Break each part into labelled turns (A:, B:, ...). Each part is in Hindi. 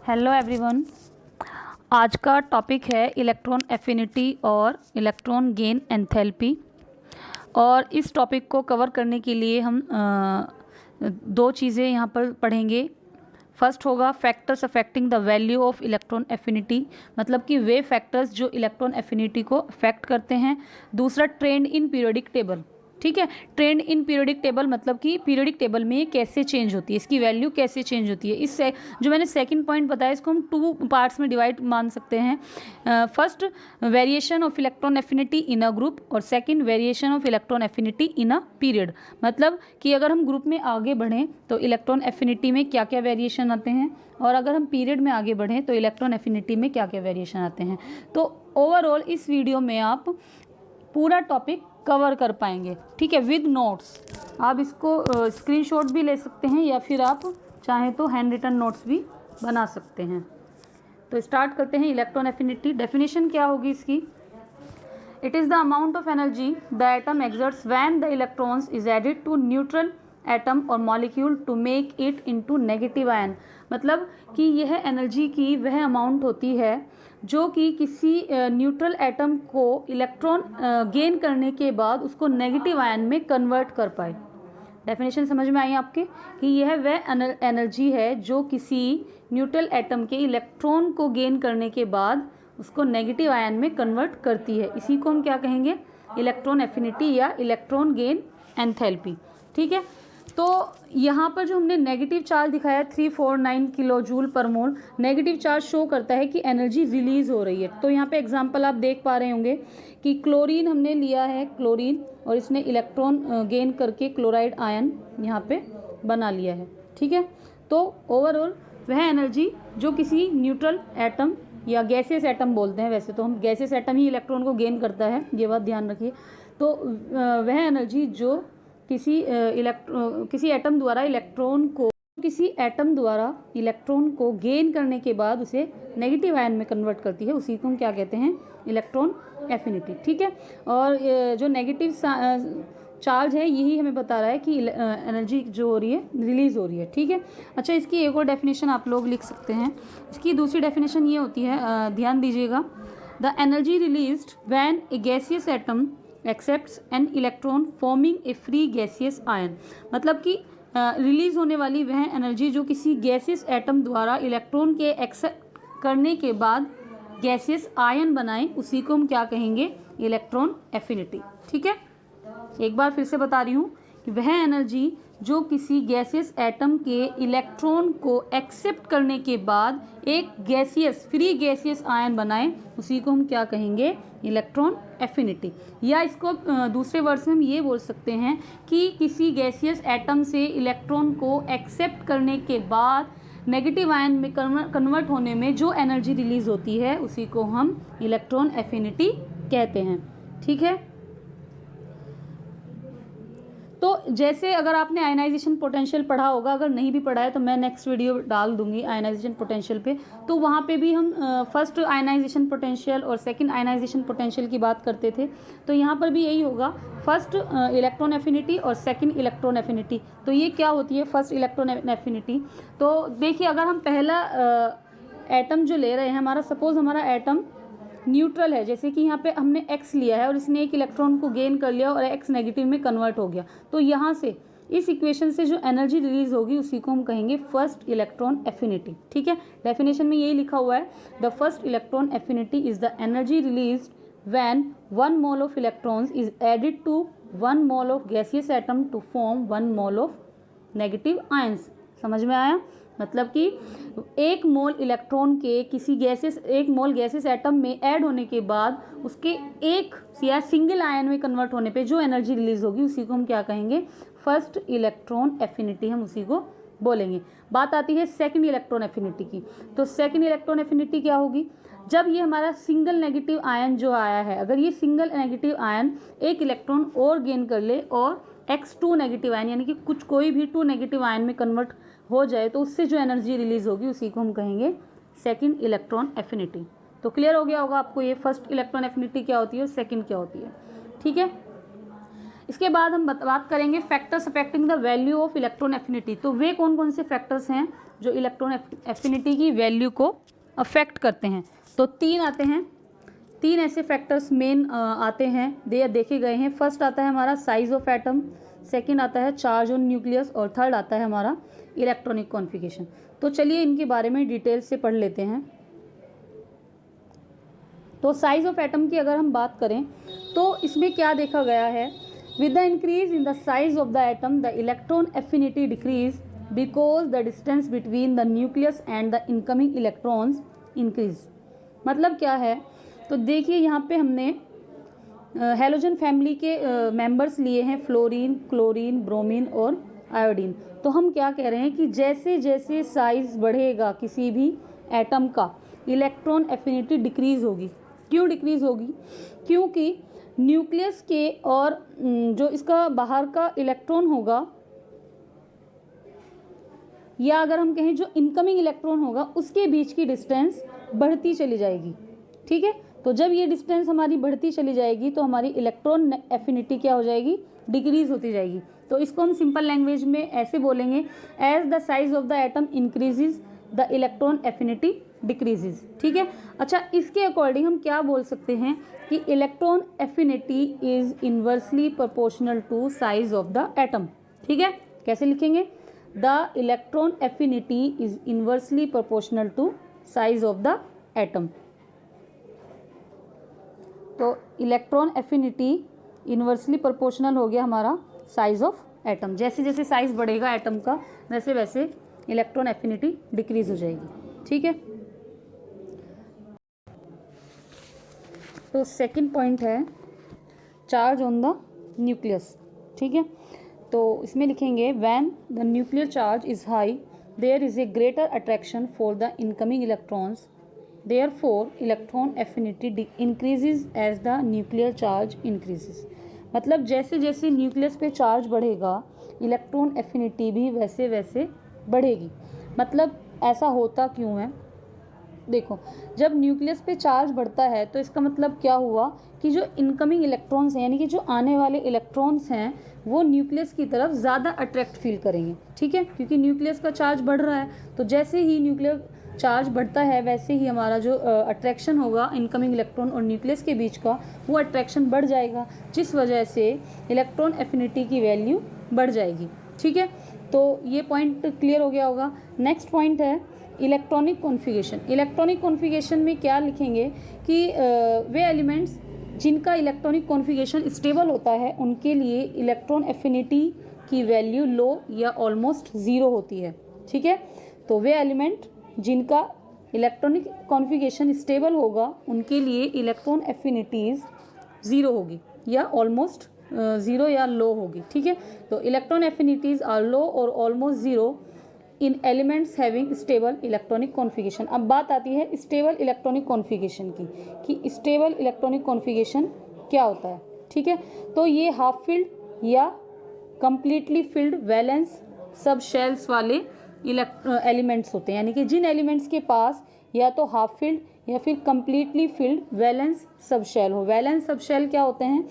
A: Hello everyone. आज का टॉपिक है इलेक्ट्रॉन एफिनिटी और इलेक्ट्रॉन गेन एंथैल्पी। और इस टॉपिक को कवर करने के लिए हम दो चीज़ें यहाँ पर पढ़ेंगे। फर्स्ट होगा factors affecting the value of electron affinity, मतलब कि वे फैक्टर्स जो इलेक्ट्रॉन एफिनिटी को अफेक्ट करते हैं। दूसरा ट्रेंड इन पीरियोडिक टेबल। ठीक है, ट्रेंड इन पीरियोडिक टेबल मतलब कि पीरियोडिक टेबल में ये कैसे चेंज होती है, इसकी वैल्यू कैसे चेंज होती है। इससे जो मैंने सेकंड पॉइंट बताया इसको हम टू पार्ट्स में डिवाइड मान सकते हैं। First variation of electron affinity in a group और second variation of electron affinity in a period. मतलब कि अगर हम ग्रुप में आगे बढ़ें तो इलेक्ट्रॉन एफिनिटी में क्या क्या वेरिएशन आते हैं, और अगर हम पीरियड में आगे बढ़ें तो इलेक्ट्रॉन एफिनिटी में क्या क्या वेरिएशन आते हैं। तो ओवरऑल इस वीडियो में आप पूरा टॉपिक कवर कर पाएंगे। ठीक है, विद नोट्स। आप इसको स्क्रीनशॉट भी ले सकते हैं या फिर आप चाहें तो हैंड रिटन नोट्स भी बना सकते हैं। तो स्टार्ट करते हैं। इलेक्ट्रॉन एफिनिटी डेफिनेशन क्या होगी इसकी। It is the amount of energy the atom exerts when the electrons is added to neutral atom और molecule to make it into negative ion. मतलब कि यह एनर्जी की वह अमाउंट होती है जो कि किसी न्यूट्रल एटम को इलेक्ट्रॉन गेन करने के बाद उसको नेगेटिव आयन में कन्वर्ट कर पाए। डेफिनेशन समझ में आई आपके कि यह वह एनर्जी है जो किसी न्यूट्रल एटम के इलेक्ट्रॉन को गेन करने के बाद उसको नेगेटिव आयन में कन्वर्ट करती है। इसी को हम क्या कहेंगे, इलेक्ट्रॉन एफिनिटी या इलेक्ट्रॉन गेन एंथैल्पी। ठीक है, तो यहाँ पर जो हमने नेगेटिव चार्ज दिखाया 349 किलो जूल पर मोल, नेगेटिव चार्ज शो करता है कि एनर्जी रिलीज हो रही है। तो यहाँ पे एग्जांपल आप देख पा रहे होंगे कि क्लोरीन हमने लिया है, क्लोरीन, और इसने इलेक्ट्रॉन गेन करके क्लोराइड आयन यहाँ पे बना लिया है। ठीक है, तो ओवरऑल वह एनर्जी जो किसी न्यूट्रल एटम या गैसियस एटम बोलते हैं, वैसे तो हम गैसियस एटम ही इलेक्ट्रॉन को गेन करता है, ये बात ध्यान रखिए। तो वह एनर्जी जो किसी एटम द्वारा इलेक्ट्रॉन को गेन करने के बाद उसे नेगेटिव आयन में कन्वर्ट करती है, उसी को हम क्या कहते हैं, इलेक्ट्रॉन एफिनिटी। ठीक है, और जो नेगेटिव चार्ज है यही हमें बता रहा है कि एनर्जी जो हो रही है रिलीज हो रही है। ठीक है, अच्छा, इसकी एक और डेफिनेशन आप लोग लिख सकते हैं। इसकी दूसरी डेफिनेशन ये होती है, ध्यान दीजिएगा, the energy released when A gaseous atom accepts an electron forming a free gaseous ion. मतलब कि रिलीज होने वाली वह एनर्जी जो किसी गैसियस एटम द्वारा इलेक्ट्रॉन के एक्सेप्ट करने के बाद गैसियस आयन बनाए, उसी को हम क्या कहेंगे, इलेक्ट्रॉन एफिनिटी। ठीक है, एक बार फिर से बता रही हूँ कि वह एनर्जी जो किसी गैसियस एटम के इलेक्ट्रॉन को एक्सेप्ट करने के बाद एक गैसियस फ्री गैसियस आयन बनाए, उसी को हम क्या कहेंगे, इलेक्ट्रॉन एफिनिटी। या इसको दूसरे वर्ड में हम ये बोल सकते हैं कि किसी गैसियस एटम से इलेक्ट्रॉन को एक्सेप्ट करने के बाद नेगेटिव आयन में कन्वर्ट होने में जो एनर्जी रिलीज होती है उसी को हम इलेक्ट्रॉन एफिनिटी कहते हैं। ठीक है, तो जैसे अगर आपने आयनाइजेशन पोटेंशियल पढ़ा होगा, अगर नहीं भी पढ़ा है तो मैं नेक्स्ट वीडियो डाल दूंगी आयनाइजेशन पोटेंशियल पे, तो वहाँ पे भी हम फर्स्ट आयनाइजेशन पोटेंशियल और सेकंड आयनाइजेशन पोटेंशियल की बात करते थे। तो यहाँ पर भी यही होगा, फर्स्ट इलेक्ट्रॉन एफिनिटी और सेकंड इलेक्ट्रॉन एफिनिटी। तो ये क्या होती है फर्स्ट इलेक्ट्रॉन एफिनिटी। तो देखिए, अगर हम पहला एटम जो ले रहे हैं, हमारा सपोज हमारा एटम न्यूट्रल है, जैसे कि यहाँ पे हमने x लिया है और इसने एक इलेक्ट्रॉन को गेन कर लिया और x नेगेटिव में कन्वर्ट हो गया, तो यहाँ से इस इक्वेशन से जो एनर्जी रिलीज होगी उसी को हम कहेंगे फर्स्ट इलेक्ट्रॉन एफिनिटी। ठीक है, डेफिनेशन में यही लिखा हुआ है, the first electron affinity is the energy release when 1 mole of electrons is added to 1 mole of gaseous atom to form 1 mole of negative ions. समझ में आया, मतलब कि 1 मोल इलेक्ट्रॉन के किसी गैसेस 1 मोल गैसेस एटम में ऐड होने के बाद उसके एक या सिंगल आयन में कन्वर्ट होने पे जो एनर्जी रिलीज होगी उसी को हम क्या कहेंगे, फर्स्ट इलेक्ट्रॉन एफिनिटी, हम उसी को बोलेंगे। बात आती है सेकंड इलेक्ट्रॉन एफिनिटी की। तो सेकंड इलेक्ट्रॉन एफिनिटी क्या होगी, जब ये हमारा सिंगल नेगेटिव आयन जो आया है, अगर ये सिंगल नेगेटिव आयन एक इलेक्ट्रॉन और गेन कर ले और x2 नेगेटिव आयन यानी कि कोई भी 2 नेगेटिव आयन में कन्वर्ट हो जाए, तो उससे जो एनर्जी रिलीज होगी उसी को हम कहेंगे सेकंड इलेक्ट्रॉन एफिनिटी। तो क्लियर हो गया होगा आपको ये फर्स्ट इलेक्ट्रॉन एफिनिटी क्या होती है और सेकंड क्या होती है। ठीक है, इसके बाद हम बात करेंगे factors affecting the value of electron affinity. तो वे कौन कौन से फैक्टर्स हैं जो इलेक्ट्रॉन एफिनिटी की वैल्यू को अफेक्ट करते हैं। तो 3 आते हैं, 3 ऐसे फैक्टर्स मेन आते हैं, देखे गए हैं। फर्स्ट आता है हमारा साइज ऑफ एटम, सेकंड आता है चार्ज ऑन न्यूक्लियस और थर्ड आता है हमारा इलेक्ट्रॉनिक कॉन्फ़िगरेशन। तो चलिए इनके बारे में डिटेल से पढ़ लेते हैं। तो साइज ऑफ एटम की अगर हम बात करें तो इसमें क्या देखा गया है, with the increase in the size of the atom the electron affinity decrease because the distance between the nucleus and the incoming electrons increase. मतलब क्या है, तो देखिए यहाँ पे हमने हैलोजन फैमिली के मेंबर्स लिए हैं, फ्लोरीन, क्लोरीन, ब्रोमीन और आयोडीन। तो हम क्या कह रहे हैं कि जैसे जैसे साइज बढ़ेगा किसी भी एटम का, इलेक्ट्रॉन एफिनिटी डिक्रीज होगी। क्यों डिक्रीज होगी? क्योंकि न्यूक्लियस के और जो इसका बाहर का इलेक्ट्रॉन होगा, या अगर हम कहें जो इनकमिंग इलेक्ट्रॉन होगा, उसके बीच की डिस्टेंस बढ़ती चली जाएगी। ठीक है, तो जब ये डिस्टेंस हमारी बढ़ती चली जाएगी तो हमारी इलेक्ट्रॉन एफिनिटी क्या हो जाएगी? डिक्रीज होती जाएगी। तो इसको हम सिंपल लैंग्वेज में ऐसे बोलेंगे, as the size of the atom increases the electron affinity decreases. ठीक है, अच्छा इसके अकॉर्डिंग हम क्या बोल सकते हैं कि electron affinity is inversely proportional to size of the atom. ठीक है, कैसे लिखेंगे? The electron affinity is inversely proportional to size of the atom. तो इलेक्ट्रॉन एफिनिटी इन्वर्सली प्रोपोर्शनल हो गया हमारा साइज ऑफ एटम। जैसे जैसे साइज बढ़ेगा एटम का, वैसे वैसे इलेक्ट्रॉन एफिनिटी डिक्रीज हो जाएगी। ठीक है, तो सेकंड पॉइंट है चार्ज ऑन द न्यूक्लियस। ठीक है, तो इसमें लिखेंगे when the nuclear charge is high there is a greater attraction for the incoming electrons, therefore electron affinity increases as the nuclear charge increases. मतलब जैसे जैसे न्यूक्लियस पे चार्ज बढ़ेगा इलेक्ट्रॉन एफिनिटी भी वैसे वैसे बढ़ेगी। मतलब ऐसा होता क्यों है? देखो, जब न्यूक्लियस पे चार्ज बढ़ता है तो इसका मतलब क्या हुआ कि जो इनकमिंग इलेक्ट्रॉन्स हैं, यानी कि जो आने वाले इलेक्ट्रॉन्स हैं, वो न्यूक्लियस की तरफ ज़्यादा अट्रैक्ट फील करेंगे। ठीक है, क्योंकि न्यूक्लियस का चार्ज बढ़ रहा है, तो जैसे ही न्यूक्लियर चार्ज बढ़ता है वैसे ही हमारा जो अट्रैक्शन होगा इनकमिंग इलेक्ट्रॉन और न्यूक्लियस के बीच का, वो अट्रैक्शन बढ़ जाएगा, जिस वजह से इलेक्ट्रॉन एफिनिटी की वैल्यू बढ़ जाएगी। ठीक है, तो ये पॉइंट क्लियर हो गया होगा। नेक्स्ट पॉइंट है इलेक्ट्रॉनिक कॉन्फ़िगरेशन। इलेक्ट्रॉनिक कॉन्फ़िगरेशन में क्या लिखेंगे कि वे एलिमेंट्स जिनका इलेक्ट्रॉनिक कॉन्फ़िगरेशन स्टेबल होता है उनके लिए इलेक्ट्रॉन एफिनिटी की वैल्यू लो या ऑलमोस्ट ज़ीरो होती है। ठीक है, तो वे एलिमेंट जिनका इलेक्ट्रॉनिक कॉन्फ़िगरेशन स्टेबल होगा उनके लिए इलेक्ट्रॉन एफिनिटीज़ ज़ीरो होगी या ऑलमोस्ट ज़ीरो या लो होगी। ठीक है, तो इलेक्ट्रॉन एफिनिटीज़ आर लो और almost zero in elements having stable electronic configuration. अब बात आती है स्टेबल इलेक्ट्रॉनिक कॉन्फ़िगरेशन की, कि स्टेबल इलेक्ट्रॉनिक कॉन्फ़िगरेशन क्या होता है। ठीक है, तो ये हाफ फील्ड या कंप्लीटली फील्ड वैलेंस सब शेल्स वाले एलिमेंट्स होते हैं, यानी कि जिन एलिमेंट्स के पास या तो हाफ फील्ड या फिर completely filled valence sub shell हो। वैलेंस सब शेल क्या होते हैं?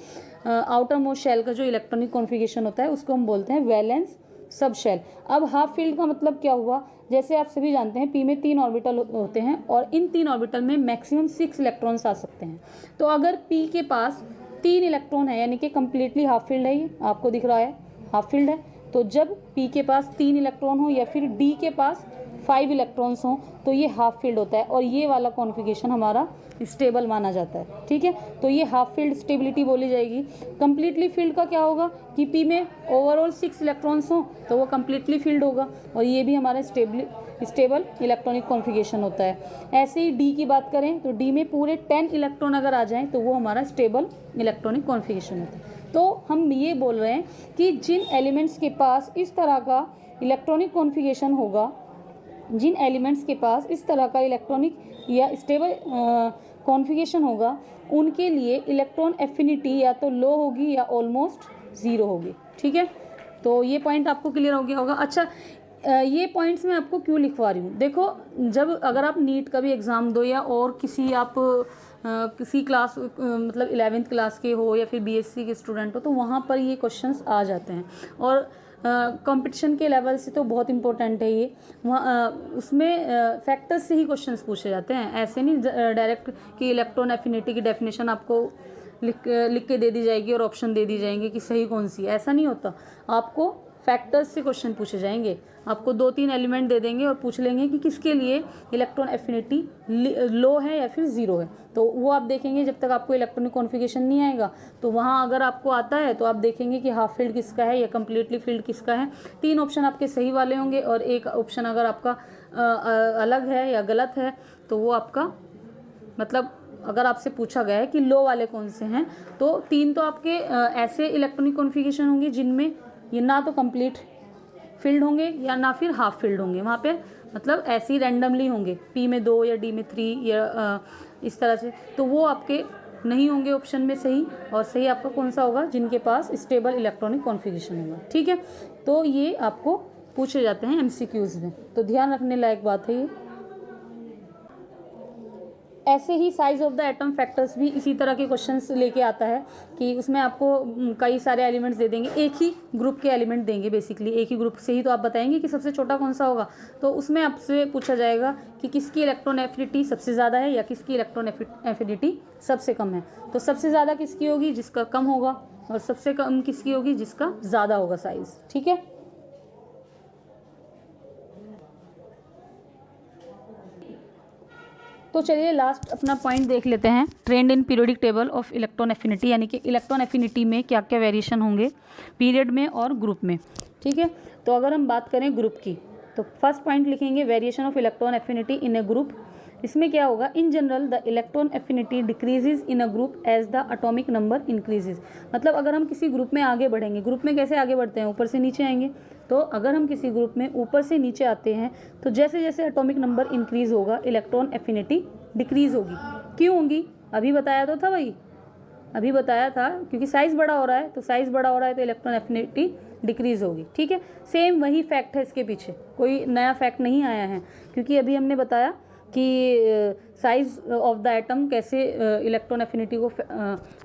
A: आउटर मोस्ट शेल का जो इलेक्ट्रॉनिक कॉन्फ़िगरेशन होता है उसको हम बोलते हैं वैलेंस सब शेल। अब हाफ फील्ड का मतलब क्या हुआ? जैसे आप सभी जानते हैं पी में 3 ऑर्बिटल होते हैं और इन 3 ऑर्बिटल में मैक्सिमम 6 इलेक्ट्रॉन्स आ सकते हैं। तो अगर पी के पास 3 इलेक्ट्रॉन है, यानी कि कम्प्लीटली हाफ फील्ड है, ये आपको दिख रहा है हाफ फील्ड है, तो जब पी के पास 3 इलेक्ट्रॉन हो या फिर डी के पास 5 इलेक्ट्रॉन्स हों तो ये हाफ फील्ड होता है और ये वाला कॉन्फ़िगरेशन हमारा स्टेबल माना जाता है। ठीक है, तो ये हाफ फील्ड स्टेबिलिटी बोली जाएगी। कंप्लीटली फील्ड का क्या होगा कि पी में ओवरऑल 6 इलेक्ट्रॉन्स हों तो वो कंप्लीटली फील्ड होगा और ये भी हमारा स्टेबल इलेक्ट्रॉनिक कॉन्फ़िगरेशन होता है। ऐसे ही डी की बात करें तो डी में पूरे 10 इलेक्ट्रॉन अगर आ जाएँ तो वो हमारा स्टेबल इलेक्ट्रॉनिक कॉन्फ़िगरेशन होता है। तो हम ये बोल रहे हैं कि जिन एलिमेंट्स के पास इस तरह का इलेक्ट्रॉनिक कॉन्फ़िगरेशन होगा, जिन एलिमेंट्स के पास इस तरह का इलेक्ट्रॉनिक या स्टेबल कॉन्फ़िगरेशन होगा उनके लिए इलेक्ट्रॉन एफिनिटी या तो लो होगी या ऑलमोस्ट ज़ीरो होगी। ठीक है, तो ये पॉइंट आपको क्लियर हो गया होगा। अच्छा, ये पॉइंट्स मैं आपको क्यों लिखवा रही हूँ? देखो, जब अगर आप नीट का भी एग्ज़ाम दो या और किसी आप किसी क्लास मतलब 11th क्लास के हो या फिर बीएससी के स्टूडेंट हो, तो वहाँ पर ये क्वेश्चंस आ जाते हैं। और कंपटीशन के लेवल से तो बहुत इंपॉर्टेंट है ये। वहाँ उसमें फैक्टर्स से ही क्वेश्चंस पूछे जाते हैं, ऐसे नहीं डायरेक्ट कि इलेक्ट्रॉन एफिनिटी की डेफिनेशन आपको लिख के दे दी जाएगी और ऑप्शन दे दी जाएंगे कि सही कौन सी है। ऐसा नहीं होता, आपको फैक्टर्स से क्वेश्चन पूछे जाएंगे। आपको 2-3 एलिमेंट दे देंगे और पूछ लेंगे कि किसके लिए इलेक्ट्रॉन एफिनिटी लो है या फिर ज़ीरो है। तो वो आप देखेंगे जब तक आपको इलेक्ट्रॉनिक कॉन्फ़िगरेशन नहीं आएगा। तो वहाँ अगर आपको आता है तो आप देखेंगे कि हाफ फील्ड किसका है या कम्प्लीटली फील्ड किसका है। 3 ऑप्शन आपके सही वाले होंगे और एक ऑप्शन अगर आपका अलग है या गलत है तो वो आपका मतलब अगर आपसे पूछा गया है कि लो वाले कौन से हैं, तो 3 तो आपके ऐसे इलेक्ट्रॉनिक कॉन्फ़िगरेशन होंगे जिनमें ये ना तो कंप्लीट फील्ड होंगे या ना फिर हाफ फील्ड होंगे। वहाँ पे मतलब ऐसे ही रैंडमली होंगे, P में 2 या D में 3 या इस तरह से, तो वो आपके नहीं होंगे ऑप्शन में सही। और सही आपका कौन सा होगा, जिनके पास स्टेबल इलेक्ट्रॉनिक कॉन्फ़िगरेशन होगा। ठीक है, तो ये आपको पूछे जाते हैं MCQs में, तो ध्यान रखने लायक बात है ये। ऐसे ही size of the atom factors भी इसी तरह के क्वेश्चंस लेके आता है कि उसमें आपको कई सारे एलिमेंट्स दे देंगे, एक ही ग्रुप के एलिमेंट देंगे। बेसिकली एक ही ग्रुप से ही तो आप बताएंगे कि सबसे छोटा कौन सा होगा। तो उसमें आपसे पूछा जाएगा कि किसकी इलेक्ट्रॉन एफिनिटी सबसे ज़्यादा है या किसकी इलेक्ट्रॉन एफिनिटी सबसे कम है। तो सबसे ज़्यादा किसकी होगी, जिसका कम होगा, और सबसे कम किसकी होगी, जिसका ज़्यादा होगा साइज़। ठीक है, तो चलिए लास्ट अपना पॉइंट देख लेते हैं, trend in periodic table of electron affinity, यानी कि इलेक्ट्रॉन एफिनिटी में क्या क्या वेरिएशन होंगे पीरियड में और ग्रुप में। ठीक है, तो अगर हम बात करें ग्रुप की तो फर्स्ट पॉइंट लिखेंगे variation of electron affinity in a group. इसमें क्या होगा, in general the electron affinity decreases in a group as the atomic number increases. मतलब अगर हम किसी ग्रुप में आगे बढ़ेंगे, ग्रुप में कैसे आगे बढ़ते हैं, ऊपर से नीचे आएंगे। तो अगर हम किसी ग्रुप में ऊपर से नीचे आते हैं तो जैसे जैसे एटॉमिक नंबर इंक्रीज होगा इलेक्ट्रॉन एफिनिटी डिक्रीज होगी। क्यों होगी, अभी बताया तो था भाई, अभी बताया था, क्योंकि साइज़ बड़ा हो रहा है, तो साइज़ बड़ा हो रहा है तो इलेक्ट्रॉन एफिनिटी डिक्रीज होगी। ठीक है, सेम वही फैक्ट है इसके पीछे, कोई नया फैक्ट नहीं आया है, क्योंकि अभी हमने बताया कि साइज़ ऑफ द एटम कैसे इलेक्ट्रॉन एफिनिटी को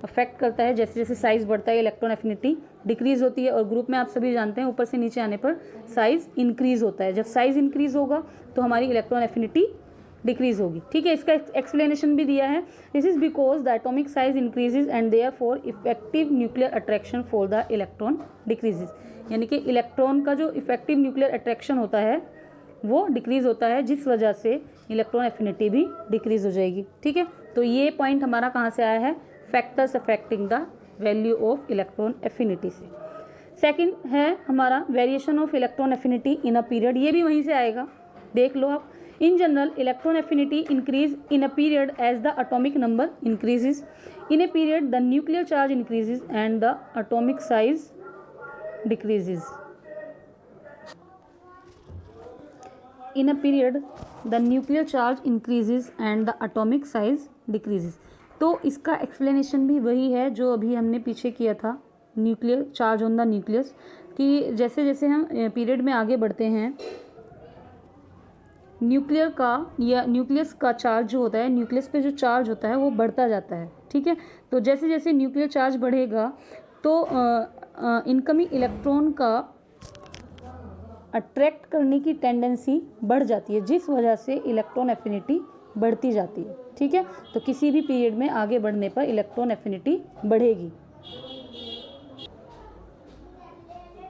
A: अफेक्ट करता है। जैसे जैसे साइज़ बढ़ता है इलेक्ट्रॉन एफिनिटी डिक्रीज़ होती है, और ग्रुप में आप सभी जानते हैं ऊपर से नीचे आने पर साइज़ इंक्रीज़ होता है। जब साइज़ इंक्रीज़ होगा तो हमारी इलेक्ट्रॉन एफिनिटी डिक्रीज़ होगी। ठीक है, इसका एक्सप्लेनेशन भी दिया है, this is because the atomic size increases and therefore effective nuclear attraction for the electron decreases. यानी कि इलेक्ट्रॉन का जो इफेक्टिव न्यूक्लियर अट्रैक्शन होता है वो डिक्रीज़ होता है, जिस वजह से इलेक्ट्रॉन एफिनिटी भी डिक्रीज़ हो जाएगी। ठीक है, तो ये पॉइंट हमारा कहाँ से आया है, factors affecting the value of electron affinity से। सेकंड है हमारा variation of electron affinity in a period, ये भी वहीं से आएगा, देख लो आप। In general electron affinity increase in a period as the atomic number increases. In a period the nuclear charge increases and the atomic size decreases. In a period the nuclear charge increases and the atomic size decreases। तो इसका एक्सप्लेनेशन भी वही है जो अभी हमने पीछे किया था, nuclear charge on the nucleus, कि जैसे जैसे हम पीरियड में आगे बढ़ते हैं न्यूक्लियर का या न्यूक्लियस का चार्ज जो होता है, न्यूक्लियस पे जो चार्ज होता है वो बढ़ता जाता है। ठीक है, तो जैसे जैसे न्यूक्लियर चार्ज बढ़ेगा तो इनकमिंग इलेक्ट्रॉन का अट्रैक्ट करने की टेंडेंसी बढ़ जाती है, जिस वजह से इलेक्ट्रॉन एफिनिटी बढ़ती जाती है। ठीक है, तो किसी भी पीरियड में आगे बढ़ने पर इलेक्ट्रॉन एफिनिटी बढ़ेगी।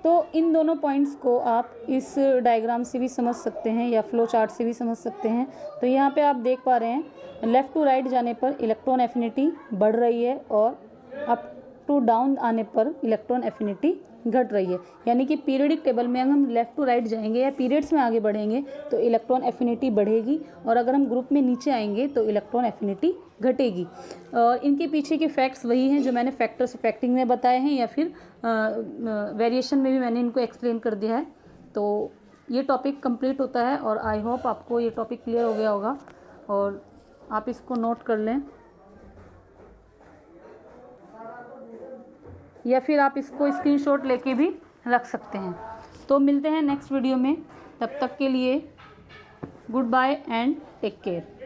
A: तो इन दोनों पॉइंट्स को आप इस डायग्राम से भी समझ सकते हैं या फ्लो चार्ट से भी समझ सकते हैं। तो यहाँ पे आप देख पा रहे हैं लेफ़्ट टू राइट जाने पर इलेक्ट्रॉन एफिनिटी बढ़ रही है और अप टू डाउन आने पर इलेक्ट्रॉन एफिनिटी घट रही है। यानी कि पीरियडिक टेबल में अगर हम लेफ़्ट टू राइट जाएंगे या पीरियड्स में आगे बढ़ेंगे तो इलेक्ट्रॉन एफिनिटी बढ़ेगी, और अगर हम ग्रुप में नीचे आएंगे तो इलेक्ट्रॉन एफिनिटी घटेगी। और इनके पीछे के फैक्ट्स वही हैं जो मैंने फैक्टर्स अफेक्टिंग में बताए हैं, या फिर वेरिएशन में भी मैंने इनको एक्सप्लेन कर दिया है। तो ये टॉपिक कंप्लीट होता है और आई होप आपको ये टॉपिक क्लियर हो गया होगा और आप इसको नोट कर लें, या फिर आप इसको स्क्रीनशॉट लेके भी रख सकते हैं। तो मिलते हैं नेक्स्ट वीडियो में, तब तक के लिए good bye and take care.